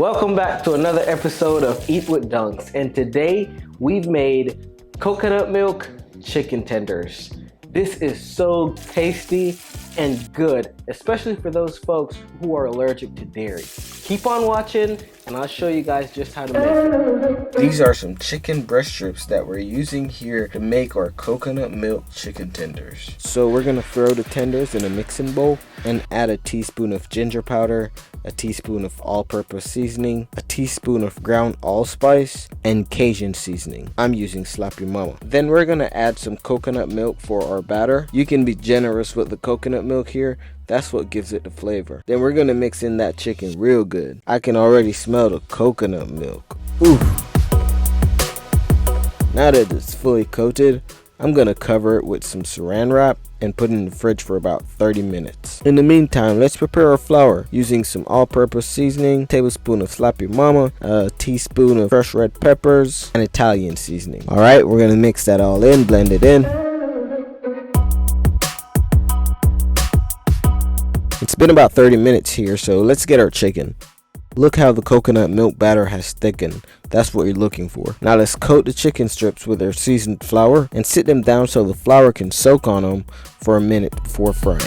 Welcome back to another episode of Eat with Dunks, and today we've made coconut milk chicken tenders. This is so tasty and good, especially for those folks who are allergic to dairy. Keep on watching and I'll show you guys just how to make it. These are some chicken breast strips that we're using here to make our coconut milk chicken tenders. So we're gonna throw the tenders in a mixing bowl and add a teaspoon of ginger powder, a teaspoon of all-purpose seasoning, a teaspoon of ground allspice, and Cajun seasoning. I'm using Slap Your Mama. Then we're gonna add some coconut milk for our batter. You can be generous with the coconut milk here. That's what gives it the flavor. Then we're gonna mix in that chicken real good. I can already smell the coconut milk. Ooh. Now that it's fully coated, I'm gonna cover it with some saran wrap and put it in the fridge for about 30 minutes. In the meantime, let's prepare our flour using some all-purpose seasoning, a tablespoon of Slap Your Mama, a teaspoon of fresh red peppers, and Italian seasoning. Alright, we're gonna mix that all in, blend it in. It's been about 30 minutes here, so let's get our chicken. Look how the coconut milk batter has thickened. That's what you're looking for. Now let's coat the chicken strips with our seasoned flour and sit them down so the flour can soak on them for a minute before frying.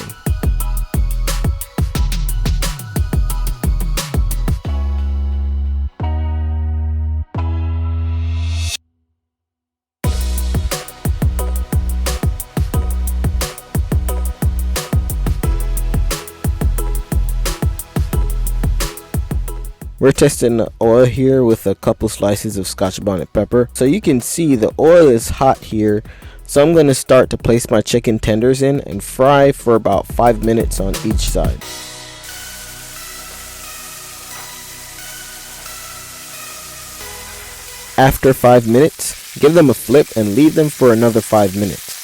We're testing the oil here with a couple slices of Scotch bonnet pepper. So you can see the oil is hot here. So I'm going to start to place my chicken tenders in and fry for about 5 minutes on each side. After 5 minutes, give them a flip and leave them for another 5 minutes.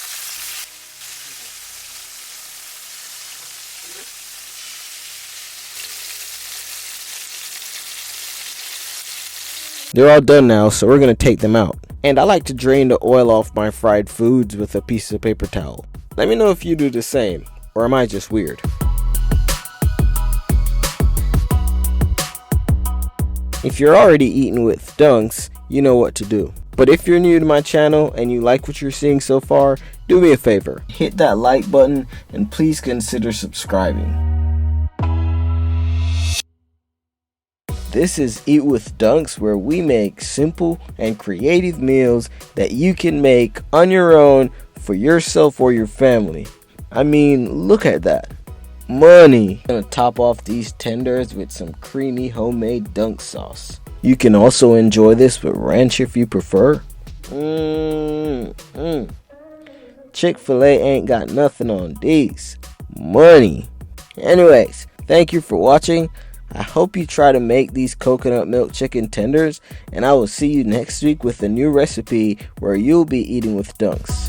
They're all done now, so we're going to take them out. And I like to drain the oil off my fried foods with a piece of paper towel. Let me know if you do the same, or am I just weird? If you're already eating with Dunks, you know what to do. But if you're new to my channel and you like what you're seeing so far, do me a favor. Hit that like button and please consider subscribing. This is Eat with Dunks, where we make simple and creative meals that you can make on your own for yourself or your family. I mean, look at that. Money. I'm gonna top off these tenders with some creamy homemade dunk sauce. You can also enjoy this with ranch if you prefer. Chick-fil-A ain't got nothing on these. Money. Anyways, thank you for watching. I hope you try to make these coconut milk chicken tenders, and I will see you next week with a new recipe where you'll be eating with Dunks.